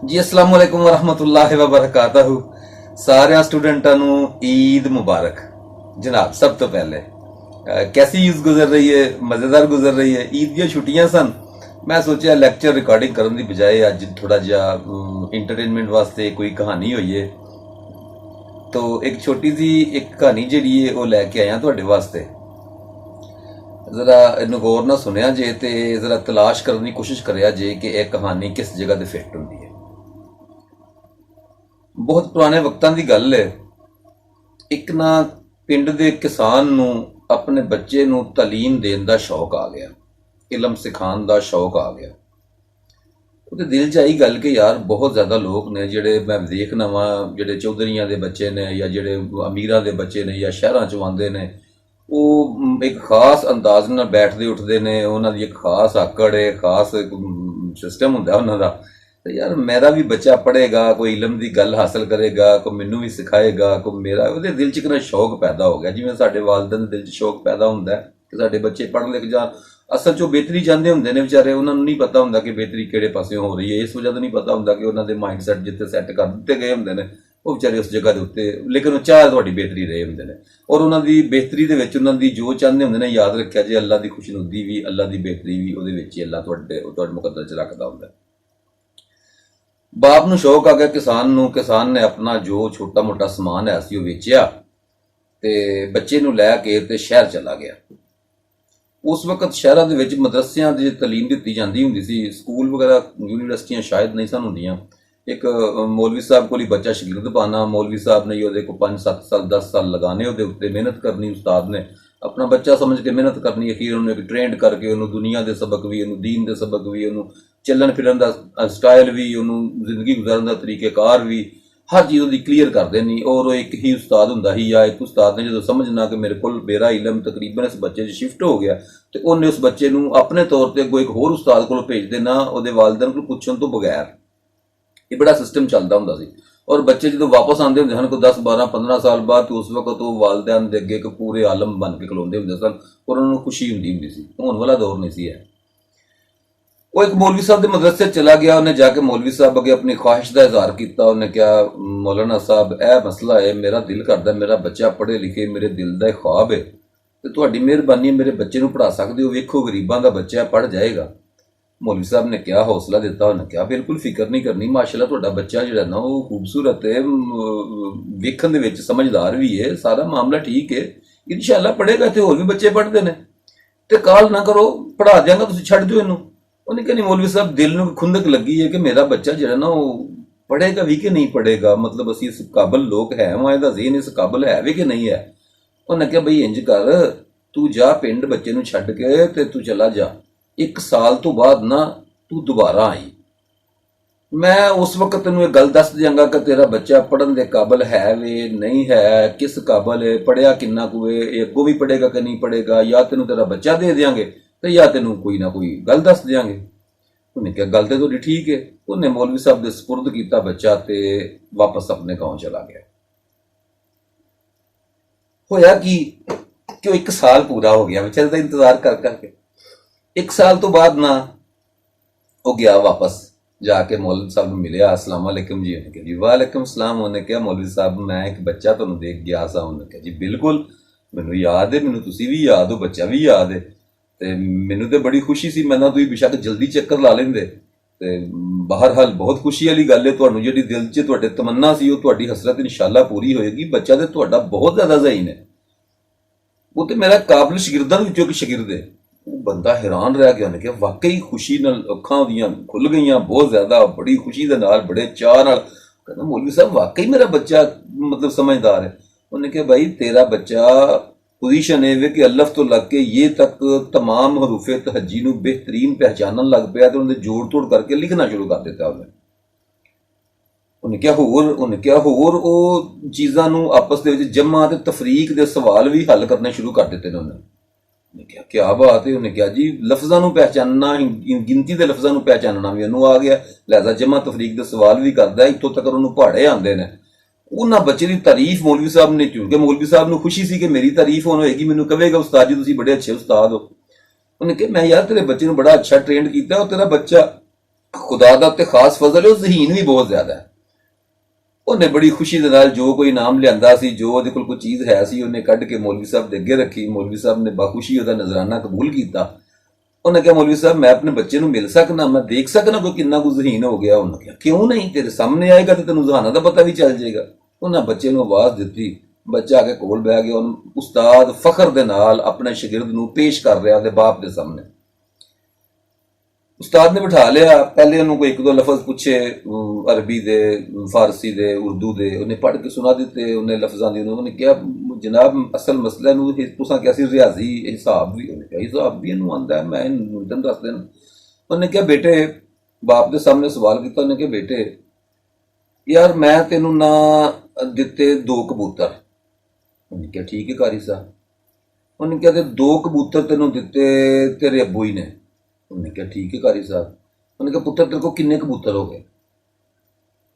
ਜੀ अस्सलाम वालेकुम वरहमतुल्लाहि वबरकातहू। सारे स्टूडेंटां नू ईद मुबारक। जनाब सब तो पहले कैसी ईद गुजर रही है? मज़ेदार गुजर रही है। ईद दी छुट्टियां सन, मैं सोचा लैक्चर रिकॉर्डिंग करने की बजाय अज थोड़ा जिहा इंटरटेनमेंट वास्ते कोई कहानी होई है, तो एक छोटी सी एक कहानी जिहड़ी है वो लैके आया तुहाडे वास्ते। जरा इन्हू गौर ना सुनिया जे ते जरा तलाश करने की कोशिश करिया जे कि यह कहानी किस जगह ते फिट होंदी है। बहुत पुराने वक्तां दी गल है। एक ना पिंड दे किसान नू अपने बच्चे नू तालीम देन दा शौक आ गया, इलम सिखाण दा शौक आ गया। ਉਹਦੇ दिल च आई गल कि यार बहुत ज़्यादा लोग ने ਜਿਹੜੇ मैं देखना ਵਾ, ਜਿਹੜੇ ਚੌਧਰੀਆਂ ਦੇ ਬੱਚੇ ਨੇ ਜਾਂ ਜਿਹੜੇ ਅਮੀਰਾਂ ਦੇ ਬੱਚੇ ਨੇ ਜਾਂ ਸ਼ਹਿਰਾਂ ਚੋਂ ਆਉਂਦੇ ਨੇ, ਉਹ ਇੱਕ ਖਾਸ ਅੰਦਾਜ਼ ਨਾਲ ਬੈਠਦੇ ਉੱਠਦੇ ਨੇ, ਉਹਨਾਂ ਦੀ ਇੱਕ ਖਾਸ ਆਕੜ ਹੈ, ਖਾਸ ਸਿਸਟਮ ਹੁੰਦਾ ਉਹਨਾਂ ਦਾ। ਤੇ ਯਾਰ ਮੇਰਾ ਵੀ ਬੱਚਾ ਪੜ੍ਹੇਗਾ, ਕੋਈ ਇਲਮ ਦੀ ਗੱਲ ਹਾਸਲ ਕਰੇਗਾ, ਕੋਈ ਮੈਨੂੰ ਵੀ ਸਿਖਾਏਗਾ, ਕੋਈ ਮੇਰਾ ਉਹਦੇ ਦਿਲ 'ਚ ਕਿੰਨਾ ਸ਼ੌਕ ਪੈਦਾ ਹੋ ਗਿਆ, ਜਿਵੇਂ ਸਾਡੇ ਵਾਲਿदैन ਦੇ ਦਿਲ 'ਚ ਸ਼ੌਕ ਪੈਦਾ ਹੁੰਦਾ ਕਿ ਸਾਡੇ ਬੱਚੇ ਪੜ੍ਹ ਲਿਖ ਜਾਣ। ਅਸਲ 'ਚ ਉਹ ਬਿਹਤਰੀ ਚਾਹੁੰਦੇ ਹੁੰਦੇ ਨੇ ਵਿਚਾਰੇ, ਉਹਨਾਂ ਨੂੰ ਨਹੀਂ ਪਤਾ ਹੁੰਦਾ ਕਿ ਬਿਹਤਰੀ ਕਿਹੜੇ ਪਾਸਿਓਂ ਹੋ ਰਹੀ ਹੈ। ਇਸ ਵਜ੍ਹਾ ਤੋਂ ਨਹੀਂ ਪਤਾ ਹੁੰਦਾ ਕਿ ਉਹਨਾਂ ਦੇ ਮਾਈਂਡ ਸੈੱਟ ਜਿੱਥੇ ਸੈੱਟ ਕਰ ਦਿੱਤੇ ਗਏ ਹੁੰਦੇ ਨੇ ਉਹ ਵਿਚਾਰੇ ਉਸ ਜਗ੍ਹਾ ਦੇ ਉੱਤੇ, ਲੇਕਿਨ ਉਹ ਚਾਹ ਤੁਹਾਡੀ ਬਿਹਤਰੀ ਰਹੇ ਹੁੰਦੇ ਨੇ। ਔਰ ਉਹਨਾਂ ਦੀ ਬਿਹਤਰੀ ਦੇ ਵਿੱਚ ਉਹਨਾਂ ਦੀ ਜੋ ਚਾਹੁੰਦੇ ਹੁੰਦੇ ਨੇ, ਯਾਦ ਰੱਖਿਆ ਜੇ ਅੱਲਾ ਦੀ ਖੁਸ਼ਨੁਦੀ ਵੀ, ਅੱਲਾ ਦੀ ਬਿਹਤਰੀ ਵੀ ਉਹਦੇ ਵਿੱਚ ਹੀ ਅੱਲਾ ਤੁਹਾਡੇ ਮੁਕੱਦਰ 'ਚ ਰੱਖਦਾ ਹੁੰਦਾ। ਬਾਪ ਨੂੰ ਸ਼ੌਕ ਆ ਗਿਆ ਕਿਸਾਨ ਨੇ ਆਪਣਾ ਜੋ ਛੋਟਾ ਮੋਟਾ ਸਮਾਨ ਹੈ ਸੀ ਉਹ ਵੇਚਿਆ ਤੇ ਬੱਚੇ ਨੂੰ ਲੈ ਕੇ ਤੇ ਸ਼ਹਿਰ ਚਲਾ ਗਿਆ। ਉਸ ਵਕਤ ਸ਼ਹਿਰਾਂ ਦੇ ਵਿੱਚ ਮਦਰਸਿਆਂ ਦੀ ਤਾਲੀਮ ਦਿੱਤੀ ਜਾਂਦੀ ਹੁੰਦੀ ਸੀ, ਸਕੂਲ ਵਗੈਰਾ ਯੂਨੀਵਰਸਿਟੀਆਂ ਸ਼ਾਇਦ ਨਹੀਂ ਸਨ ਹੁੰਦੀਆਂ। ਇੱਕ ਮੌਲਵੀ ਸਾਹਿਬ ਕੋਲ ਹੀ ਬੱਚਾ ਸ਼ਾਗਿਰਦ ਪਾਣਾ, ਮੌਲਵੀ ਸਾਹਿਬ ਨੇ ਉਹਦੇ ਕੋਲ 5-7 ਸਾਲ 10 ਸਾਲ ਲਗਾਣੇ, ਉਹਦੇ ਉੱਤੇ ਮਿਹਨਤ ਕਰਨੀ, ਉਸਤਾਦ ਨੇ ਆਪਣਾ ਬੱਚਾ ਸਮਝ ਕੇ ਮਿਹਨਤ ਕਰਨੀ, ਅਖੀਰ ਉਹਨੂੰ ਇੱਕ ਟ੍ਰੇਨਡ ਕਰਕੇ ਉਹਨੂੰ ਦੁਨੀਆ ਦੇ ਸਬਕ ਵੀ, ਉਹਨੂੰ ਦੀਨ ਦੇ ਸਬਕ ਵੀ, ਉਹਨੂੰ ਚੱਲਣ ਫਿਰਨ ਦਾ ਸਟਾਈਲ ਵੀ, ਉਹਨੂੰ ਜ਼ਿੰਦਗੀ ਗੁਜ਼ਾਰਨ ਦਾ ਤਰੀਕੇਕਾਰ ਵੀ, ਹਰ ਚੀਜ਼ ਉਹਦੀ ਕਲੀਅਰ ਕਰ ਦੇਣੀ। ਔਰ ਉਹ ਇੱਕ ਹੀ ਉਸਤਾਦ ਹੁੰਦਾ ਸੀ ਜਾਂ ਇੱਕ ਉਸਤਾਦ ਨੇ ਜਦੋਂ ਸਮਝਣਾ ਕਿ ਮੇਰੇ ਕੋਲ ਮੇਰਾ ਇਲਮ ਤਕਰੀਬਨ ਇਸ ਬੱਚੇ 'ਚ ਸ਼ਿਫਟ ਹੋ ਗਿਆ, ਤੇ ਉਹਨੇ ਉਸ ਬੱਚੇ ਨੂੰ ਆਪਣੇ ਤੌਰ ਤੇ ਅੱਗੋਂ ਇੱਕ ਹੋਰ ਉਸਤਾਦ ਕੋਲ ਭੇਜ ਦੇਣਾ, ਉਹਦੇ ਵਾਲਿदैन ਕੋਲ ਪੁੱਛਣ ਤੋਂ ਬਗੈਰ। ਇਹ ਬੜਾ ਸਿਸਟਮ ਚੱਲਦਾ ਹੁੰਦਾ ਸੀ। ਔਰ ਬੱਚੇ ਜਦੋਂ ਵਾਪਸ ਆਉਂਦੇ ਹੁੰਦੇ ਹਨ ਕੋਈ 10-12-15 ਸਾਲ ਬਾਅਦ, ਤੇ ਉਸ ਵਕਤ ਉਹ ਵਾਲਿदैन ਦੇ ਅੱਗੇ ਇੱਕ ਪੂਰੇ ਆਲਮ ਬਣ ਕੇ ਖਲੋਂਦੇ ਹੁੰਦੇ ਸਨ ਔਰ ਉਹਨਾਂ ਨੂੰ ਖੁਸ਼ੀ ਹੁੰਦੀ ਸੀ। ਹੋਣ ਵਾਲਾ ਦੌਰ ਨਹੀਂ ਸੀ ਹੈ। ਉਹ ਇੱਕ ਮੌਲਵੀ ਸਾਹਿਬ ਦੇ ਮਦਰਸੇ ਚਲਾ ਗਿਆ, ਉਹਨੇ ਜਾ ਕੇ ਮੌਲਵੀ ਸਾਹਿਬ ਅੱਗੇ ਆਪਣੀ ख्वाहिश ਦਾ ਇਜ਼ਹਾਰ ਕੀਤਾ। ਉਹਨੇ ਕਿਹਾ, ਮੌਲਾਨਾ ਸਾਹਿਬ ਇਹ ਮਸਲਾ ਹੈ, ਮੇਰਾ ਦਿਲ ਕਰਦਾ ਮੇਰਾ ਬੱਚਾ ਪੜ੍ਹੇ ਲਿਖੇ, ਮੇਰੇ ਦਿਲ ਦਾ ਇਹ ख्वाब ਹੈ, ਤੇ ਤੁਹਾਡੀ ਮਿਹਰਬਾਨੀ ਹੈ ਮੇਰੇ ਬੱਚੇ ਨੂੰ ਪੜ੍ਹਾ ਸਕਦੇ ਹੋ, ਵੇਖੋ ਗਰੀਬਾਂ ਦਾ ਬੱਚਾ ਪੜ੍ਹ ਜਾਏਗਾ। ਮੌਲਵੀ ਸਾਹਿਬ ਨੇ ਕਿਹਾ, ਹੌਸਲਾ ਦਿੱਤਾ, ਉਹਨੇ ਕਿਹਾ ਬਿਲਕੁਲ ਫਿਕਰ ਨਹੀਂ ਕਰਨੀ, ਮਾਸ਼ਾਅੱਲਾ ਤੁਹਾਡਾ ਬੱਚਾ ਜਿਹੜਾ ਨਾ ਉਹ ਖੂਬਸੂਰਤ ਹੈ, ਵੇਖਣ ਦੇ ਵਿੱਚ ਸਮਝਦਾਰ ਵੀ ਹੈ, ਸਾਰਾ ਮਾਮਲਾ ਠੀਕ ਹੈ, ਇਨਸ਼ਾਅੱਲਾ ਪੜ੍ਹੇਗਾ ਤੇ ਹੋਰ ਵੀ ਬੱਚੇ ਪੜ੍ਹਦੇ ਨੇ, ਤੇ ਕਾਲ ਨਾ ਕਰੋ, ਪੜ੍ਹਾ ਦਿਆਂਗਾ, ਤੁਸੀਂ ਛੱਡ ਦਿਓ ਇਹਨੂੰ। ਉਹਨੇ ਕਹਿੰਦੀ ਮੌਲਵੀ ਸਾਹਿਬ ਦਿਲ ਨੂੰ ਖੁੰਦਕ ਲੱਗੀ ਹੈ ਕਿ ਮੇਰਾ ਬੱਚਾ ਜਿਹੜਾ ਨਾ ਉਹ ਪੜ੍ਹੇਗਾ ਵੀ ਕਿ ਨਹੀਂ ਪੜ੍ਹੇਗਾ, ਮਤਲਬ ਅਸੀਂ ਇਸ ਕਾਬਲ ਲੋਕ ਹੈ ਵਾਂ, ਇਹਦਾ ਜ਼ਹਨ ਇਸ ਕਾਬਲ ਹੈ ਵੀ ਕਿ ਨਹੀਂ ਹੈ। ਉਹਨੇ ਕਿਹਾ ਬਈ ਇੰਜ ਕਰ, ਤੂੰ ਜਾ ਪਿੰਡ ਬੱਚੇ ਨੂੰ ਛੱਡ ਕੇ ਤੇ ਤੂੰ ਚਲਾ ਜਾ, 1 ਸਾਲ ਤੋਂ ਬਾਅਦ ਨਾ ਤੂੰ ਦੁਬਾਰਾ ਆਈ, ਮੈਂ ਉਸ ਵਕਤ ਤੈਨੂੰ ਇਹ ਗੱਲ ਦੱਸ ਦਿਆਂਗਾ ਕਿ ਤੇਰਾ ਬੱਚਾ ਪੜ੍ਹਨ ਦੇ ਕਾਬਲ ਹੈ ਵੇ ਨਹੀਂ ਹੈ, ਕਿਸ ਕਾਬਲ ਹੈ, ਪੜ੍ਹਿਆ ਕਿੰਨਾ ਕੁ ਹੈ, ਇਹ ਅੱਗੋਂ ਵੀ ਪੜ੍ਹੇਗਾ ਕਿ ਨਹੀਂ ਪੜ੍ਹੇਗਾ, ਜਾਂ ਤੈਨੂੰ ਤੇਰਾ ਬੱਚਾ ਦੇ ਦਿਆਂਗੇ ਤੇ ਜਾਂ ਤੈਨੂੰ ਕੋਈ ਨਾ ਕੋਈ ਗੱਲ ਦੱਸ ਦਿਆਂਗੇ। ਉਹਨੇ ਕਿਹਾ ਗੱਲ ਤੇ ਤੁਹਾਡੀ ਠੀਕ ਹੈ। ਉਹਨੇ ਮੌਲਵੀ ਸਾਹਿਬ ਦੇ ਸਪੁਰਦ ਕੀਤਾ ਬੱਚਾ ਤੇ ਵਾਪਸ ਆਪਣੇ ਗਾਉਂ ਚਲਾ ਗਿਆ। ਹੋਇਆ ਕਿ ਉਹ 1 ਸਾਲ ਪੂਰਾ ਹੋ ਗਿਆ ਵਿਚਾਰੇ ਦਾ ਇੰਤਜ਼ਾਰ ਕਰ ਕਰਕੇ। 1 ਸਾਲ ਤੋਂ ਬਾਅਦ ਨਾ ਉਹ ਗਿਆ ਵਾਪਸ, ਜਾ ਕੇ ਮੌਲਵੀ ਸਾਹਿਬ ਨੂੰ ਮਿਲਿਆ, अस्सलाम वालेकुम जी। ਉਹਨੇ ਕਿਹਾ ਜੀ ਵਾਲੇਕੁਮ ਸਲਾਮ। ਉਹਨੇ ਕਿਹਾ ਮੌਲਵੀ ਸਾਹਿਬ ਮੈਂ ਇੱਕ ਬੱਚਾ ਤੁਹਾਨੂੰ ਦੇਖ ਗਿਆ ਸਾਂ। ਉਹਨੇ ਕਿਹਾ ਜੀ ਬਿਲਕੁਲ ਮੈਨੂੰ ਯਾਦ ਹੈ, ਮੈਨੂੰ ਤੁਸੀਂ ਵੀ ਯਾਦ ਹੋ, ਬੱਚਾ ਵੀ ਯਾਦ ਹੈ, ਤੇ ਮੈਨੂੰ ਤੇ ਬੜੀ ਖੁਸ਼ੀ ਸੀ, ਮੈਂ ਨਾ ਤੁਸੀਂ ਬੇਸ਼ੱਕ ਜਲਦੀ ਚੱਕਰ ਲਾ ਲੈਂਦੇ, ਤੇ ਬਹਰਹਾਲ ਬਹੁਤ ਖੁਸ਼ੀ ਵਾਲੀ ਗੱਲ ਹੈ, ਤੁਹਾਨੂੰ ਜਿਹੜੀ ਦਿਲ 'ਚ ਤੁਹਾਡੇ ਤਮੰਨਾ ਸੀ ਉਹ ਤੁਹਾਡੀ ਹਸਰਤ ਇਨਸ਼ਾਅੱਲਾ ਪੂਰੀ ਹੋਏਗੀ। ਬੱਚਾ ਤੇ ਤੁਹਾਡਾ ਬਹੁਤ ਜ਼ਿਆਦਾ ਜ਼ਹੀਨ ਹੈ, ਉਹ ਤੇ ਮੇਰਾ ਕਾਬਿਲ ਸ਼ਾਗਿਰਦਾਂ ਵਿੱਚੋਂ ਇੱਕ ਸ਼ਾਗਿਰਦ ਹੈ। ਉਹ ਬੰਦਾ ਹੈਰਾਨ ਰਹਿ ਗਿਆ, ਉਹਨੇ ਕਿਹਾ ਵਾਕਈ ਖੁਸ਼ੀ ਨਾਲ ਅੱਖਾਂ ਉਹਦੀਆਂ ਖੁੱਲ ਗਈਆਂ ਬਹੁਤ ਜ਼ਿਆਦਾ, ਬੜੀ ਖੁਸ਼ੀ ਦੇ ਨਾਲ, ਬੜੇ ਚਾਅ ਨਾਲ। ਕਹਿੰਦਾ ਮੌਲਵੀ ਸਾਹਿਬ ਵਾਕਈ ਮੇਰਾ ਬੱਚਾ ਮਤਲਬ ਸਮਝਦਾਰ ਹੈ। ਉਹਨੇ ਕਿਹਾ ਭਾई तेरा बच्चा पोजीशन है कि अल्लफ तो लग के ये तक तमाम हरूफे तहजी ਨੂੰ बेहतरीन पहचानन लग ਪਿਆ ਤੇ ਉਹਨੇ ਜੋੜ ਤੋੜ ਕਰਕੇ ਲਿਖਣਾ ਸ਼ੁਰੂ ਕਰ ਦਿੱਤਾ। ਉਹਨੇ ਕਿਹਾ ਹੋਰ ਉਹ ਚੀਜ਼ਾਂ ਨੂੰ ਆਪਸ ਦੇ ਵਿੱਚ ਜਮਾ ਤੇ ਤਫਰੀਕ ਦੇ ਸਵਾਲ ਵੀ ਹੱਲ ਕਰਨੇ ਸ਼ੁਰੂ ਕਰ ਦਿੱਤੇ ਨੇ। ਉਹਨੇ ਕਿਹਾ ਕੀ ਬਾਤ ਹੈ। ਉਹਨੇ ਕਿਹਾ ਜੀ ਲਫ਼ਜ਼ਾਂ ਨੂੰ ਪਹਿਚਾਨਣਾ, ਗਿਣਤੀ ਦੇ ਲਫ਼ਜ਼ਾਂ ਨੂੰ ਪਹਿਚਾਨਣਾ ਵੀ ਉਹਨੂੰ ਆ ਗਿਆ, ਲਿਹਾਜ਼ਾ ਜਮਾ ਤਫਰੀਕ ਦੇ ਸਵਾਲ ਵੀ ਕਰਦਾ, ਇੱਥੋਂ ਤੱਕ ਉਹਨੂੰ ਪਹਾੜੇ ਆਉਂਦੇ ਨੇ। ਉਹਨਾਂ ਬੱਚੇ ਦੀ ਤਾਰੀਫ ਮੌਲਵੀ ਸਾਹਿਬ ਨੇ, ਕਿਉਂਕਿ ਮੌਲਵੀ ਸਾਹਿਬ ਨੂੰ ਖੁਸ਼ੀ ਸੀ ਕਿ ਮੇਰੀ ਤਾਰੀਫ ਹੋਣ ਹੋਏਗੀ, ਮੈਨੂੰ ਕਹੇਗਾ ਉਸਤਾਦ ਜੀ ਤੁਸੀਂ ਬੜੇ ਅੱਛੇ ਉਸਤਾਦ ਹੋ। ਉਹਨੇ ਕਿਹਾ ਮੈਂ ਯਾਰ ਤੇਰੇ ਬੱਚੇ ਨੂੰ ਬੜਾ ਅੱਛਾ ਟ੍ਰੇਨਡ ਕੀਤਾ, ਉਹ ਤੇਰਾ ਬੱਚਾ ਖੁਦਾ ਦਾ ਤੇ ਖਾਸ ਫਜ਼ਲ ਹੈ, ਉਹ ਜ਼ਹੀਨ ਵੀ ਬਹੁਤ ਜ਼ਿਆਦਾ ਹੈ। ਉਹਨੇ ਬੜੀ ਖੁਸ਼ੀ ਦੇ ਨਾਲ ਜੋ ਕੋਈ ਇਨਾਮ ਲਿਆਂਦਾ ਸੀ, ਜੋ ਉਹਦੇ ਕੋਲ ਕੋਈ ਚੀਜ਼ ਹੈ ਸੀ, ਉਹਨੇ ਕੱਢ ਕੇ ਮੌਲਵੀ ਸਾਹਿਬ ਦੇ ਅੱਗੇ ਰੱਖੀ। ਮੌਲਵੀ ਸਾਹਿਬ ਨੇ ਬਾਖੁਸ਼ੀ ਉਹਦਾ ਨਜ਼ਰਾਨਾ ਕਬੂਲ ਕੀਤਾ। ਉਹਨੇ ਕਿਹਾ, ਮੌਲਵੀ ਸਾਹਿਬ ਮੈਂ ਆਪਣੇ ਬੱਚੇ ਨੂੰ ਮਿਲ ਸਕਣਾ, ਮੈਂ ਦੇਖ ਸਕਣਾ ਕੋਈ ਕਿੰਨਾ ਕੁ ਜ਼ਹੀਨ ਹੋ ਗਿਆ। ਉਹਨੇ ਕਿਹਾ, ਕਿਉਂ ਨਹੀਂ, ਤੇਰੇ ਸਾਹਮਣੇ ਆਏਗਾ ਤੇ ਤੈਨੂੰ ਜ਼ਹਾਨਾ ਦਾ ਪਤਾ ਵੀ ਚੱਲ ਜਾਏਗਾ। ਉਹਨਾਂ ਬੱਚੇ ਨੂੰ ਆਵਾਜ਼ ਦਿੱਤੀ, ਬੱਚਾ ਆ ਕੇ ਕੋਲ ਬਹਿ ਗਿਆ। ਉਹਨੂੰ ਉਸਤਾਦ ਫਖਰ ਦੇ ਨਾਲ ਆਪਣੇ ਸ਼ਾਗਿਰਦ ਨੂੰ ਪੇਸ਼ ਕਰ ਰਿਹਾ ਉਹਦੇ ਬਾਪ ਦੇ ਸਾਹਮਣੇ। ਉਸਤਾਦ ਨੇ ਬਿਠਾ ਲਿਆ। ਪਹਿਲੇ ਉਹਨੂੰ ਕੋਈ ਇੱਕ ਦੋ ਲਫ਼ਜ਼ ਪੁੱਛੇ, ਅਰਬੀ ਦੇ, ਫਾਰਸੀ ਦੇ, ਉਰਦੂ ਦੇ। ਉਹਨੇ ਪੜ੍ਹ ਕੇ ਸੁਣਾ ਦਿੱਤੇ ਉਹਨੇ ਲਫ਼ਜ਼ਾਂ ਦੀ। ਉਹਨੇ ਕਿਹਾ, ਜਨਾਬ ਅਸਲ ਮਸਲਾ ਨੂੰ ਤੁਸੀਂ ਕਿਹਾ ਸੀ ਰਿਆਜ਼ੀ ਹਿਸਾਬ ਵੀ। ਉਹਨੇ ਕਿਹਾ, ਹਿਸਾਬ ਵੀ ਇਹਨੂੰ ਆਉਂਦਾ ਹੈ, ਮੈਂ ਤੈਨੂੰ ਦੱਸ ਦੇਣਾ। ਉਹਨੇ ਕਿਹਾ, ਬੇਟੇ, ਬਾਪ ਦੇ ਸਾਹਮਣੇ ਸਵਾਲ ਕੀਤਾ। ਉਹਨੇ ਕਿਹਾ, ਬੇਟੇ ਯਾਰ ਮੈਂ ਤੈਨੂੰ ਨਾ ਦਿੱਤੇ 2 ਕਬੂਤਰ। ਉਹਨੇ ਕਿਹਾ, ਠੀਕ ਹੈ ਕਾਰੀ ਸਾਹਿਬ। ਉਹਨੇ ਕਿਹਾ, ਤੇ 2 ਕਬੂਤਰ ਤੈਨੂੰ ਦਿੱਤੇ ਤੇਰੇ ਅੱਬੂ ਹੀ ਨੇ। ਉਹਨੇ ਕਿਹਾ, ਠੀਕ ਹੈ ਕਾਰੀ ਸਾਹਿਬ। ਉਹਨੇ ਕਿਹਾ, ਪੁੱਤਰ ਤੇਰੇ ਕੋਲ ਕਿੰਨੇ ਕਬੂਤਰ ਹੋ ਗਏ?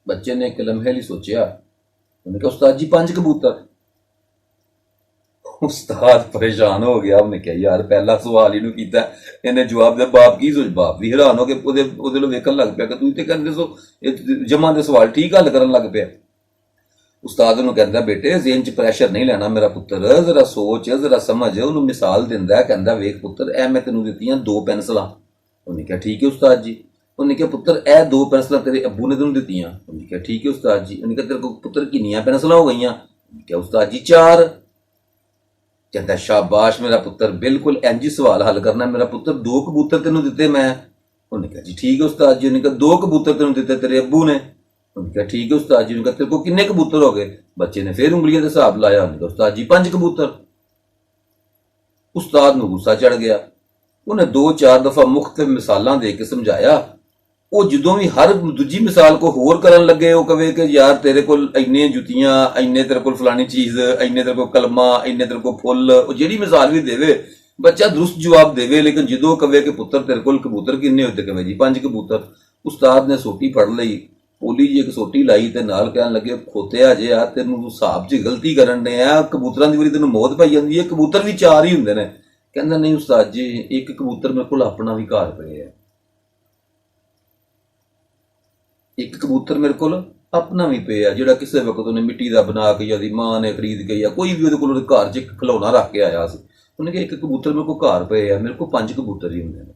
ਬੱਚੇ ਨੇ ਇੱਕ ਲਮਹੇ ਲਈ ਸੋਚਿਆ। ਉਹਨੇ ਕਿਹਾ, ਉਸਤਾਦ ਜੀ 5 ਕਬੂਤਰ। ਉਸਤਾਦ ਪਰੇਸ਼ਾਨ ਹੋ ਗਿਆ। ਉਹਨੇ ਕਿਹਾ, ਯਾਰ ਪਹਿਲਾ ਸਵਾਲ ਇਹਨੂੰ ਕੀਤਾ, ਇਹਨੇ ਜਵਾਬ ਦਿੱਤਾ। ਬਾਪ ਕੀ ਸੋਚ, ਬਾਪ ਵੀ ਹੈਰਾਨ ਹੋ ਕੇ ਉਹਦੇ ਨੂੰ ਵੇਖਣ ਲੱਗ ਪਿਆ ਕਿ ਤੂੰ ਤੇ ਕਹਿੰਦੇ ਸੋ ਇਹ ਜਮਾ ਦੇ ਸਵਾਲ ਠੀਕ ਹੱਲ ਕਰਨ ਲੱਗ ਪਿਆ। ਉਸਤਾਦ ਨੂੰ ਕਹਿੰਦਾ, ਬੇਟੇ ਜ਼ੇਨ 'ਚ ਪ੍ਰੈਸ਼ਰ ਨਹੀਂ ਲੈਣਾ ਮੇਰਾ ਪੁੱਤਰ, ਜ਼ਰਾ ਸੋਚ, ਜ਼ਰਾ ਸਮਝ। ਉਹਨੂੰ ਮਿਸਾਲ ਦਿੰਦਾ, ਕਹਿੰਦਾ, ਵੇਖ ਪੁੱਤਰ, ਇਹ ਮੈਂ ਤੈਨੂੰ ਦਿੱਤੀਆਂ 2 ਪੈਨਸਲਾਂ। ਉਹਨੇ ਕਿਹਾ, ਠੀਕ ਹੈ ਉਸਤਾਦ ਜੀ। ਉਹਨੇ ਕਿਹਾ, ਪੁੱਤਰ ਇਹ 2 ਪੈਨਸਲਾਂ ਤੇਰੇ ਅੱਬੂ ਨੇ ਤੈਨੂੰ ਦਿੱਤੀਆਂ। ਉਹਨੇ ਕਿਹਾ, ਠੀਕ ਹੈ ਉਸਤਾਦ ਜੀ। ਉਹਨੇ ਕਿਹਾ, ਤੇਰੇ ਕੋਲ ਪੁੱਤਰ ਕਿੰਨੀਆਂ ਪੈਨਸਲਾਂ ਹੋ ਗਈਆਂ? ਉਹਨੇ ਕਿਹਾ, ਉਸਤਾਦ ਜੀ 4। ਕਹਿੰਦਾ, ਸ਼ਾਬਾਸ਼ ਮੇਰਾ ਪੁੱਤਰ, ਬਿਲਕੁਲ ਇੰਜ ਹੀ ਸਵਾਲ ਹੱਲ ਕਰਨਾ ਮੇਰਾ ਪੁੱਤਰ। 2 ਕਬੂਤਰ ਤੈਨੂੰ ਦਿੱਤੇ ਮੈਂ। ਉਹਨੇ ਕਿਹਾ, ਜੀ ਠੀਕ ਹੈ ਉਸਤਾਦ ਜੀ। ਉਹਨੇ ਕਿਹਾ, 2 ਕਬੂਤਰ ਤੈਨੂੰ ਦਿੱਤੇ ਤੇਰੇ ਅੱਬੂ ਨੇ। ਉਹਨੇ ਕਿਹਾ, ਠੀਕ ਹੈ ਉਸਤਾਦ ਜੀ। ਉਹਨੇ ਕਿਹਾ, ਤੇਰੇ ਕੋਲ ਕਿੰਨੇ ਕਬੂਤਰ ਹੋ ਗਏ? ਬੱਚੇ ਨੇ ਫਿਰ ਉਂਗਲੀਆਂ ਦੇ ਹਿਸਾਬ ਲਾਇਆ। ਉਹਨੇ ਕਿਹਾ, ਉਸਤਾਦ ਜੀ 5 ਕਬੂਤਰ। ਉਸਤਾਦ ਨੂੰ ਗੁੱਸਾ ਚੜ ਗਿਆ। ਉਹਨੇ 2-4 ਦਫਾ ਮੁਖਤਲਿਫ ਮਿਸਾਲਾਂ ਦੇ ਕੇ ਸਮਝਾਇਆ। ਉਹ ਜਦੋਂ ਵੀ ਹਰ ਦੂਜੀ ਮਿਸਾਲ ਕੋ ਹੋਰ ਕਰਨ ਲੱਗੇ, ਉਹ ਕਵੇ ਕਿ ਯਾਰ ਤੇਰੇ ਕੋਲ ਇੰਨੇ ਜੁੱਤੀਆਂ, ਇੰਨੇ ਤੇਰੇ ਕੋਲ ਫਲਾਣੀ ਚੀਜ਼, ਇੰਨੇ ਤੇਰੇ ਕੋਲ ਕਲਮਾ, ਇੰਨੇ ਤੇਰੇ ਕੋਲ ਫੁੱਲ। ਉਹ ਜਿਹੜੀ ਮਿਸਾਲ ਵੀ ਦੇਵੇ ਬੱਚਾ ਦਰੁਸਤ ਜਵਾਬ ਦੇਵੇ, ਲੇਕਿਨ ਜਦੋਂ ਕਵੇ ਕਿ ਪੁੱਤਰ ਤੇਰੇ ਕੋਲ ਕਬੂਤਰ ਕਿੰਨੇ ਹੋਏ, ਤੇ ਕਵੇ ਜੀ 5 ਕਬੂਤਰ। ਉਸਤਾਦ ਨੇ ਸੋਟੀ ਫੜ ਲਈ, ਪੋਲੀ ਜੀ ਇੱਕ ਸੋਟੀ ਲਾਈ ਤੇ ਨਾਲ ਕਹਿਣ ਲੱਗੇ, ਖੋਤਿਆ ਜੇ ਆ, ਤੈਨੂੰ ਹਿਸਾਬ 'ਚ ਗਲਤੀ ਕਰਨ ਨੇ ਆ। ਕਬੂਤਰਾਂ ਦੀ ਵਾਰੀ ਤੈਨੂੰ ਮੌਤ ਪਈ ਜਾਂਦੀ ਹੈ, ਕਬੂਤਰ ਵੀ 4 ਹੀ ਹੁੰਦੇ ਨੇ। ਕਹਿੰਦਾ, ਨਹੀਂ ਉਸਤਾਦ ਜੀ, ਇੱਕ ਕਬੂਤਰ ਮੇਰੇ ਕੋਲ ਆਪਣਾ ਵੀ ਘਰ ਪਏ ਆ। ਇੱਕ ਕਬੂਤਰ ਮੇਰੇ ਕੋਲ ਆਪਣਾ ਵੀ ਪਿਆ, ਜਿਹੜਾ ਕਿਸੇ ਵਕਤ ਉਹਨੇ ਮਿੱਟੀ ਦਾ ਬਣਾ ਕੇ, ਜਾਂ ਦੀ ਮਾਂ ਨੇ ਖਰੀਦ ਕੇ, ਜਾਂ ਕੋਈ ਵੀ ਉਹਦੇ ਕੋਲ ਉਹਦੇ ਘਰ 'ਚ ਇੱਕ ਖਿਲੌਣਾ ਰੱਖ ਕੇ ਆਇਆ ਸੀ। ਉਹਨੇ ਕਿਹਾ, ਇੱਕ ਕਬੂਤਰ ਮੇਰੇ ਕੋਲ ਘਰ ਪਏ ਆ, ਮੇਰੇ ਕੋਲ 5 ਕਬੂਤਰ ਹੀ ਹੁੰਦੇ ਨੇ।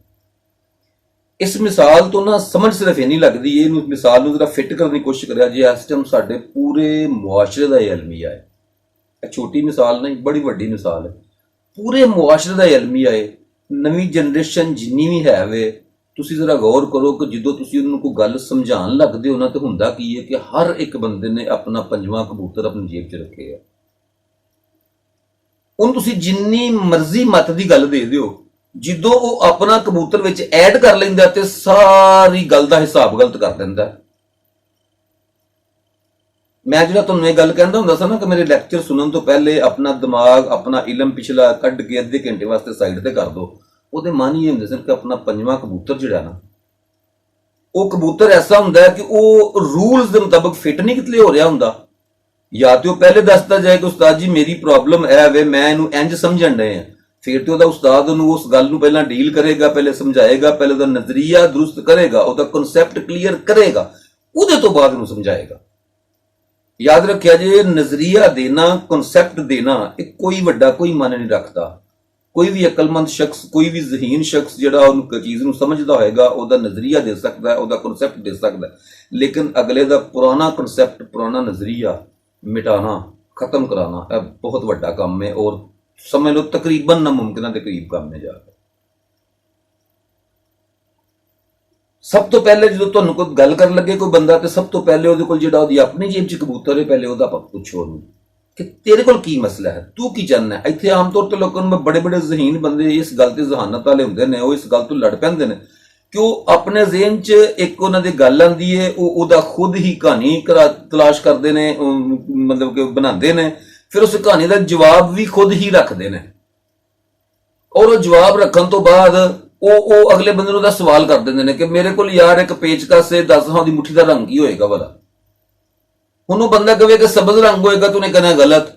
ਇਸ ਮਿਸਾਲ ਤੋਂ ਨਾ ਸਮਝ ਸਿਰਫ ਇਹ ਨਹੀਂ ਲੱਗਦੀ, ਇਹਨੂੰ ਮਿਸਾਲ ਨੂੰ ਜ਼ਰਾ ਫਿੱਟ ਕਰਨ ਦੀ ਕੋਸ਼ਿਸ਼ ਕਰਿਆ ਜੇ ਇਸ ਟਾਈਮ ਸਾਡੇ ਪੂਰੇ ਮੁਆਸ਼ਰੇ ਦਾ ਇਹ ਅਲਮੀਆ ਹੈ। ਇਹ ਛੋਟੀ ਮਿਸਾਲ ਨਹੀਂ, ਬੜੀ ਵੱਡੀ ਮਿਸਾਲ ਹੈ। ਪੂਰੇ ਮੁਆਸ਼ਰੇ ਦਾ ਅਲਮੀਆ ਹੈ। ਨਵੀਂ ਜਨਰੇਸ਼ਨ ਜਿੰਨੀ ਵੀ ਹੈ ਵੇ, ਤੁਸੀਂ ਜ਼ਰਾ ਗੌਰ ਕਰੋ ਕਿ ਜਦੋਂ ਤੁਸੀਂ ਉਹਨੂੰ ਕੋਈ ਗੱਲ ਸਮਝਾਉਣ ਲੱਗਦੇ ਹੋ ਨਾ, ਤੇ ਹੁੰਦਾ ਕੀ ਹੈ ਕਿ ਹਰ ਇੱਕ ਬੰਦੇ ਨੇ ਆਪਣਾ 5ਵਾਂ ਕਬੂਤਰ ਆਪਣੀ ਜੇਬ 'ਚ ਰੱਖੇ ਆ। ਉਹਨੂੰ ਤੁਸੀਂ ਜਿੰਨੀ ਮਰਜ਼ੀ ਮਤ ਦੀ ਗੱਲ ਦੇ ਦਿਓ, ਜਦੋਂ ਉਹ ਆਪਣਾ ਕਬੂਤਰ ਵਿੱਚ ਐਡ ਕਰ ਲੈਂਦਾ ਤੇ ਸਾਰੀ ਗੱਲ ਦਾ ਹਿਸਾਬ ਗਲਤ ਕਰ ਦਿੰਦਾ। ਮੈਂ ਜਿਹੜਾ ਤੁਹਾਨੂੰ ਇਹ ਗੱਲ ਕਹਿੰਦਾ ਹੁੰਦਾ ਸੀ ਨਾ ਕਿ ਮੇਰੇ ਲੈਕਚਰ ਸੁਣਨ ਤੋਂ ਪਹਿਲੇ ਆਪਣਾ ਦਿਮਾਗ, ਆਪਣਾ ਇਲਮ ਪਿਛਲਾ ਕੱਢ ਕੇ ਅੱਧੇ ਘੰਟੇ ਵਾਸਤੇ ਸਾਈਡ ਤੇ ਕਰ ਦਿਓ। ਉਹਦੇ ਮਨ ਹੀ ਹੁੰਦੇ ਸਨ ਕਿ ਆਪਣਾ 5ਵਾਂ ਕਬੂਤਰ ਜਿਹੜਾ ਨਾ, ਉਹ ਕਬੂਤਰ ਐਸਾ ਹੁੰਦਾ ਹੈ ਕਿ ਉਹ ਰੂਲਸ ਦੇ ਮੁਤਾਬਕ ਫਿੱਟ ਨਹੀਂ ਕਿਤਲੇ ਹੋ ਰਿਹਾ ਹੁੰਦਾ। ਜਾਂ ਤੇ ਉਹ ਪਹਿਲੇ ਦੱਸਦਾ ਜਾਏ ਕਿ ਉਸਤਾਦ ਜੀ ਮੇਰੀ ਪ੍ਰੋਬਲਮ ਹੈ ਵੇ, ਮੈਂ ਇਹਨੂੰ ਇੰਜ ਸਮਝਣ ਡਏ ਆ। ਫਿਰ ਤੇ ਉਹਦਾ ਉਸਤਾਦ ਉਹਨੂੰ ਉਸ ਗੱਲ ਨੂੰ ਪਹਿਲਾਂ ਡੀਲ ਕਰੇਗਾ, ਪਹਿਲੇ ਸਮਝਾਏਗਾ, ਪਹਿਲੇ ਉਹਦਾ ਨਜ਼ਰੀਆ ਦਰੁਸਤ ਕਰੇਗਾ, ਉਹਦਾ ਕਨਸੈਪਟ ਕਲੀਅਰ ਕਰੇਗਾ, ਉਹਦੇ ਤੋਂ ਬਾਅਦ ਉਹਨੂੰ ਸਮਝਾਏਗਾ। ਯਾਦ ਰੱਖਿਆ ਜੇ, ਨਜ਼ਰੀਆ ਦੇਣਾ, ਕਨਸੈਪਟ ਦੇਣਾ, ਇਹ ਕੋਈ ਵੱਡਾ ਕੋਈ ਮਨ ਨਹੀਂ ਰੱਖਦਾ। ਕੋਈ ਵੀ ਅਕਲਮੰਦ ਸ਼ਖਸ, ਕੋਈ ਵੀ ਜ਼ਹੀਨ ਸ਼ਖਸ ਜਿਹੜਾ ਉਹਨੂੰ ਚੀਜ਼ ਨੂੰ ਸਮਝਦਾ ਹੋਏਗਾ, ਉਹਦਾ ਨਜ਼ਰੀਆ ਦੇ ਸਕਦਾ ਹੈ, ਉਹਦਾ ਕਨਸੈਪਟ ਦੇ ਸਕਦਾ ਹੈ। ਲੇਕਿਨ ਅਗਲੇ ਦਾ ਪੁਰਾਣਾ ਕਨਸੈਪਟ, ਪੁਰਾਣਾ ਨਜ਼ਰੀਆ ਮਿਟਾਣਾ, ਖਤਮ ਕਰਾਣਾ, ਇਹ ਬਹੁਤ ਵੱਡਾ ਕੰਮ ਹੈ ਔਰ ਸਮਝ ਲਓ ਤਕਰੀਬਨ ਨਾਮੁਮਕਿਨ ਦੇ ਕਰੀਬ ਕੰਮ ਹੈ। ਜਾ ਕੇ ਸਭ ਤੋਂ ਪਹਿਲੇ ਜਦੋਂ ਤੁਹਾਨੂੰ ਕੋਈ ਗੱਲ ਕਰਨ ਲੱਗੇ ਕੋਈ ਬੰਦਾ, ਤੇ ਸਭ ਤੋਂ ਪਹਿਲੇ ਉਹਦੇ ਕੋਲ ਜਿਹੜਾ ਉਹਦੀ ਆਪਣੀ ਜੇਬ 'ਚ ਕਬੂਤਰ ਹੈ, ਪਹਿਲੇ ਉਹਦਾ ਪੁੱਛੋ ਉਹਨੂੰ ਕਿ ਤੇਰੇ ਕੋਲ ਕੀ ਮਸਲਾ ਹੈ, ਤੂੰ ਕੀ ਚਾਹੁੰਦਾ ਹੈ। ਇੱਥੇ ਆਮ ਤੌਰ ਤੇ ਲੋਕਾਂ ਨੂੰ ਬੜੇ ਬੜੇ ਜ਼ਹੀਨ ਬੰਦੇ ਇਸ ਗੱਲ ਤੇ ਜ਼ਹਾਨਤ ਵਾਲੇ ਹੁੰਦੇ ਨੇ, ਉਹ ਇਸ ਗੱਲ ਤੋਂ ਲੜ ਪੈਂਦੇ ਨੇ ਕਿ ਉਹ ਆਪਣੇ ਜ਼ਿਹਨ 'ਚ ਇੱਕ ਉਹਨਾਂ ਦੀ ਗੱਲ ਆਉਂਦੀ ਹੈ, ਉਹ ਉਹਦਾ ਖੁਦ ਹੀ ਕਹਾਣੀ ਤਲਾਸ਼ ਕਰਦੇ ਨੇ, ਮਤਲਬ ਕਿ ਬਣਾਉਂਦੇ ਨੇ, ਫਿਰ ਉਸ ਕਹਾਣੀ ਦਾ ਜਵਾਬ ਵੀ ਖੁਦ ਹੀ ਰੱਖਦੇ ਨੇ। ਔਰ ਉਹ ਜਵਾਬ ਰੱਖਣ ਤੋਂ ਬਾਅਦ ਉਹ ਅਗਲੇ ਬੰਦੇ ਨੂੰ ਉਹਦਾ ਸਵਾਲ ਕਰ ਦਿੰਦੇ ਨੇ ਕਿ ਮੇਰੇ ਕੋਲ ਯਾਰ ਇੱਕ ਪੇਚਕਸ ਹੈ, ਦੱਸ ਹਾਂ ਉਹਦੀ ਮੁੱਠੀ ਦਾ ਰੰਗ ਕੀ ਹੋਏਗਾ ਵਾਲਾ। ਹੁਣ ਉਹ ਬੰਦਾ ਕਵੇ ਕਿ ਸਬਜ਼ ਰੰਗ ਹੋਏਗਾ, ਤੂੰ ਨੇ ਕਹਿਣਾ ਗਲਤ,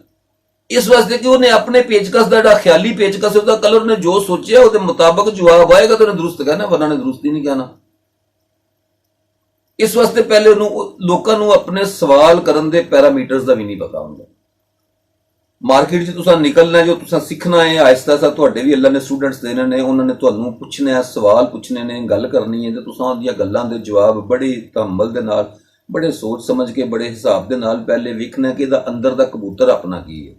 ਇਸ ਵਾਸਤੇ ਕਿ ਉਹਨੇ ਆਪਣੇ ਪੇਚਕਸ ਦਾ ਜਿਹੜਾ ਖਿਆਲੀ ਪੇਚਕਸ ਉਹਦਾ ਕਲਰ ਨੇ ਜੋ ਸੋਚਿਆ ਉਹਦੇ ਮੁਤਾਬਕ ਜਵਾਬ ਆਏਗਾ ਤਾਂ ਉਹਨੇ ਦਰੁਸਤ ਕਹਿਣਾ, ਵਰਨਾ ਨੇ ਦਰੁਸਤ ਹੀ ਨਹੀਂ ਕਹਿਣਾ। ਇਸ ਵਾਸਤੇ ਪਹਿਲੇ ਉਹਨੂੰ ਲੋਕਾਂ ਨੂੰ ਆਪਣੇ ਸਵਾਲ ਕਰਨ ਦੇ ਪੈਰਾਮੀਟਰਸ ਦਾ ਵੀ ਨਹੀਂ ਪਤਾ ਹੁੰਦਾ। ਮਾਰਕੀਟ 'ਚ ਤੁਸੀਂ ਨਿਕਲਣਾ, ਜੋ ਤੁਸੀਂ ਸਿੱਖਣਾ ਹੈ ਆਹਿਸਤਾ ਆਹਿਸਤਾ, ਤੁਹਾਡੇ ਵੀ ਅੱਲਾ ਨੇ ਸਟੂਡੈਂਟਸ ਦੇਣੇ ਨੇ, ਉਹਨਾਂ ਨੇ ਤੁਹਾਨੂੰ ਪੁੱਛਣਾ ਹੈ, ਸਵਾਲ ਪੁੱਛਣੇ ਨੇ, ਗੱਲ ਕਰਨੀ ਹੈ, ਤੇ ਤੁਸੀਂ ਉਹਦੀਆਂ ਗੱਲਾਂ ਦੇ ਜਵਾਬ ਬੜੀ ਤਹੱਮਲ ਦੇ ਨਾਲ, ਬੜੇ ਸੋਚ ਸਮਝ ਕੇ, ਬੜੇ ਹਿਸਾਬ ਦੇ ਨਾਲ ਪਹਿਲੇ ਵੇਖਣਾ ਕਿ ਇਹਦਾ ਅੰਦਰ ਦਾ ਕਬੂਤਰ ਆਪਣਾ ਕੀ ਹੈ।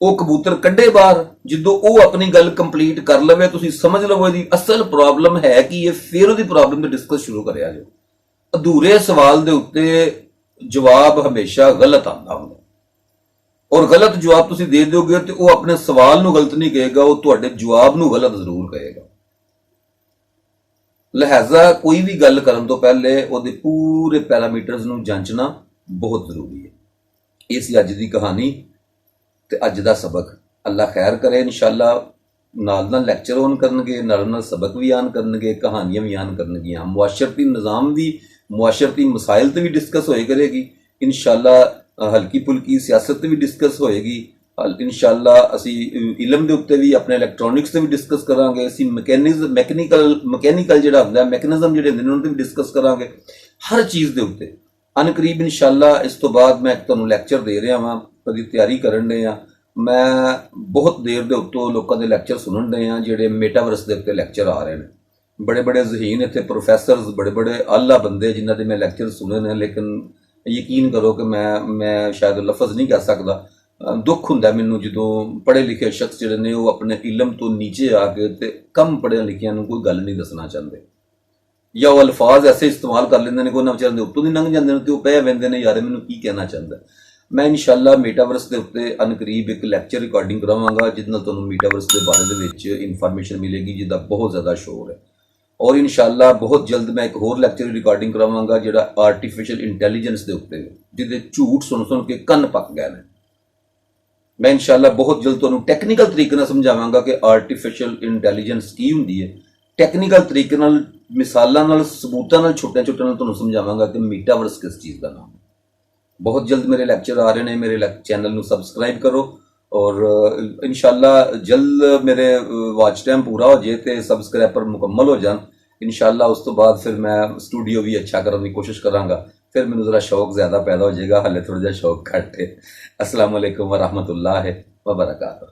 ਉਹ ਕਬੂਤਰ ਕੱਢੇ ਬਾਹਰ, ਜਦੋਂ ਉਹ ਆਪਣੀ ਗੱਲ ਕੰਪਲੀਟ ਕਰ ਲਵੇ, ਤੁਸੀਂ ਸਮਝ ਲਵੋ ਇਹਦੀ ਅਸਲ ਪ੍ਰੋਬਲਮ ਹੈ ਕੀ ਹੈ, ਫਿਰ ਉਹਦੀ ਪ੍ਰੋਬਲਮ ਤੇ ਡਿਸਕਸ ਸ਼ੁਰੂ ਕਰਿਆ ਜਾਓ। ਅਧੂਰੇ ਸਵਾਲ ਦੇ ਉੱਤੇ ਜਵਾਬ ਹਮੇਸ਼ਾ ਗਲਤ ਆਉਂਦਾ ਹੁੰਦਾ, ਔਰ ਗਲਤ ਜਵਾਬ ਤੁਸੀਂ ਦੇ ਦਿਓਗੇ ਤੇ ਉਹ ਆਪਣੇ ਸਵਾਲ ਨੂੰ ਗਲਤ ਨਹੀਂ ਕਹੇਗਾ, ਉਹ ਤੁਹਾਡੇ ਜਵਾਬ ਨੂੰ ਗਲਤ ਜ਼ਰੂਰ ਕਹੇਗਾ। ਲਿਹਾਜ਼ਾ ਕੋਈ ਵੀ ਗੱਲ ਕਰਨ ਤੋਂ ਪਹਿਲੇ ਉਹਦੇ ਪੂਰੇ ਪੈਰਾਮੀਟਰਸ ਨੂੰ ਜਾਂਚਣਾ ਬਹੁਤ ਜ਼ਰੂਰੀ ਹੈ। ਇਹ ਸੀ ਅੱਜ ਦੀ ਕਹਾਣੀ ਤੇ ਅੱਜ ਦਾ ਸਬਕ। ਅੱਲਾ ਖੈਰ ਕਰੇ। ਇਨਸ਼ਾਅੱਲਾ ਨਾਲ ਨਾਲ ਲੈਕਚਰ ਆਨ ਕਰਨਗੇ, ਨਾਲ ਨਾਲ ਸਬਕ ਵੀ ਆਨ ਕਰਨਗੇ, ਕਹਾਣੀਆਂ ਵੀ ਆਨ ਕਰਨਗੀਆਂ, ਮੁਆਸ਼ਰਤੀ ਨਿਜ਼ਾਮ ਵੀ, ਮੁਆਸ਼ਰਤੀ ਮਸਾਇਲ ਤੇ ਵੀ ਡਿਸਕਸ ਹੋਏ ਕਰੇਗੀ ਇਨਸ਼ਾਅੱਲਾ। ਹਲਕੀ ਫੁਲਕੀ ਸਿਆਸਤ ਤੇ ਵੀ ਡਿਸਕਸ ਹੋਏਗੀ ਇਨਸ਼ਾਅੱਲਾ। ਅਸੀਂ ਇਲਮ ਦੇ ਉੱਤੇ ਵੀ, ਆਪਣੇ ਇਲੈਕਟ੍ਰੋਨਿਕਸ ਤੇ ਵੀ ਡਿਸਕਸ ਕਰਾਂਗੇ। ਅਸੀਂ ਮਕੈਨੀਕਲ ਜਿਹੜਾ ਹੁੰਦਾ, ਮੈਕੈਨਿਜ਼ਮ ਜਿਹੜੇ ਹੁੰਦੇ ਨੇ, ਉਹਨਾਂ ਤੇ ਵੀ ਡਿਸਕਸ ਕਰਾਂਗੇ, ਹਰ ਚੀਜ਼ ਦੇ ਉੱਤੇ ਅਨਕਰੀਬ ਇਨਸ਼ਾਅੱਲਾ। ਇਸ ਤੋਂ ਬਾਅਦ ਮੈਂ ਤੁਹਾਨੂੰ ਲੈਕਚਰ ਦੇ ਰਿਹਾ ਵਾਂ, ਉਹਦੀ ਤਿਆਰੀ ਕਰਨ ਦੇ ਆ। ਮੈਂ ਬਹੁਤ ਦੇਰ ਦੇ ਉੱਤੋਂ ਲੋਕਾਂ ਦੇ ਲੈਕਚਰ ਸੁਣਨ ਦੇ ਆ, ਜਿਹੜੇ ਮੇਟਾਵਰਸ ਦੇ ਉੱਤੇ ਲੈਕਚਰ ਆ ਰਹੇ ਨੇ। ਬੜੇ ਬੜੇ ਜ਼ਹੀਨ ਇੱਥੇ ਪ੍ਰੋਫੈਸਰਸ, ਬੜੇ ਬੜੇ ਆਲਾ ਬੰਦੇ ਜਿਨ੍ਹਾਂ ਦੇ ਮੈਂ ਲੈਕਚਰ ਸੁਣੇ ਨੇ, ਲੇਕਿਨ ਯਕੀਨ ਕਰੋ ਕਿ ਮੈਂ ਸ਼ਾਇਦ ਲਫ਼ਜ਼ ਨਹੀਂ ਕਰ ਸਕਦਾ। ਦੁੱਖ ਹੁੰਦਾ ਮੈਨੂੰ ਜਦੋਂ ਪੜ੍ਹੇ ਲਿਖੇ ਸ਼ਖਸ ਜਿਹੜੇ ਨੇ ਉਹ ਆਪਣੇ ਇਲਮ ਤੋਂ ਨੀਚੇ ਆ ਕੇ ਤੇ ਕਮ ਪੜ੍ਹਿਆ ਲਿਖਿਆਂ ਨੂੰ ਕੋਈ ਗੱਲ ਨਹੀਂ ਦੱਸਣਾ ਚਾਹੁੰਦੇ, ਜਾਂ ਉਹ ਅਲਫਾਜ਼ ਐਸੇ ਇਸਤੇਮਾਲ ਕਰ ਲੈਂਦੇ ਨੇ ਕਿ ਉਹਨਾਂ ਵਿਚਾਰਿਆਂ ਦੇ ਉੱਤੋਂ ਦੀ ਲੰਘ ਜਾਂਦੇ ਨੇ ਤੇ ਉਹ ਪੈ ਵਹਿੰਦੇ ਨੇ, ਯਾਰ ਮੈਨੂੰ ਕੀ ਕਹਿਣਾ ਚਾਹੁੰਦਾ। ਮੈਂ ਇਨਸ਼ਾਅੱਲਾ ਮੇਟਾਵਰਸ ਦੇ ਉੱਤੇ ਅਨਕਰੀਬ ਇੱਕ ਲੈਕਚਰ ਰਿਕਾਰਡਿੰਗ ਕਰਾਵਾਂਗਾ, ਜਿਹਦੇ ਨਾਲ ਤੁਹਾਨੂੰ ਮੇਟਾਵਰਸ ਦੇ ਬਾਰੇ ਦੇ ਵਿੱਚ ਇਨਫੋਰਮੇਸ਼ਨ ਮਿਲੇਗੀ, ਜਿਹਦਾ ਬਹੁਤ ਜ਼ਿਆਦਾ ਸ਼ੋਰ ਹੈ। ਔਰ ਇਨਸ਼ਾਅੱਲਾ ਬਹੁਤ ਜਲਦ ਮੈਂ ਇੱਕ ਹੋਰ ਲੈਕਚਰ ਰਿਕਾਰਡਿੰਗ ਕਰਾਵਾਂਗਾ ਜਿਹੜਾ ਆਰਟੀਫਿਸ਼ੀਅਲ ਇੰਟੈਲੀਜੈਂਸ ਦੇ ਉੱਤੇ, ਜਿਹਦੇ ਝੂਠ ਸੁਣ ਕੇ ਕੰਨ ਪੱਕ ਗਏ ਨੇ। ਮੈਂ ਇਨਸ਼ਾਅੱਲਾ ਬਹੁਤ ਜਲਦ ਤੁਹਾਨੂੰ ਟੈਕਨੀਕਲ ਤਰੀਕੇ ਨਾਲ ਸਮਝਾਵਾਂਗਾ ਕਿ ਆਰਟੀਫਿਸ਼ੀਅਲ ਇੰਟੈਲੀਜੈਂਸ ਕੀ ਹੁੰਦੀ ਹੈ। ਟੈਕਨੀਕਲ ਤਰੀਕੇ ਨਾਲ, ਮਿਸਾਲਾਂ ਨਾਲ, ਸਬੂਤਾਂ ਨਾਲ, ਛੋਟੇ ਛੋਟੇ ਨਾਲ ਤੁਹਾਨੂੰ ਸਮਝਾਵਾਂਗਾ ਕਿ ਮੇਟਾਵਰਸ ਕਿਸ ਚੀਜ਼ ਦਾ ਨਾਮ ਹੈ। ਬਹੁਤ ਜਲਦ ਮੇਰੇ ਲੈਕਚਰ ਆ ਰਹੇ ਨੇ। ਮੇਰੇ ਚੈਨਲ ਨੂੰ ਸਬਸਕ੍ਰਾਈਬ ਕਰੋ, ਔਰ ਇਨਸ਼ਾਅੱਲਾ ਜਲਦ ਮੇਰੇ ਵਾਚ ਟਾਈਮ ਪੂਰਾ ਹੋ ਜਾਏ ਤੇ ਸਬਸਕ੍ਰਾਈਬਰ ਮੁਕੰਮਲ ਹੋ ਜਾਣ ਇਨਸ਼ਾਅੱਲਾ। ਉਸ ਤੋਂ ਬਾਅਦ ਫਿਰ ਮੈਂ ਸਟੂਡੀਓ ਵੀ ਅੱਛਾ ਕਰਨ ਦੀ ਕੋਸ਼ਿਸ਼ ਕਰਾਂਗਾ, ਫਿਰ ਮੈਨੂੰ ਜ਼ਰਾ ਸ਼ੌਕ ਜ਼ਿਆਦਾ ਪੈਦਾ ਹੋ ਜਾਏਗਾ। ਹਾਲੇ ਥੋੜਾ ਜਿਹਾ ਸ਼ੌਕ ਘੱਟ ਹੈ। अस्सलाम वालेकुम व रहमतुल्लाहि व बरकातहू।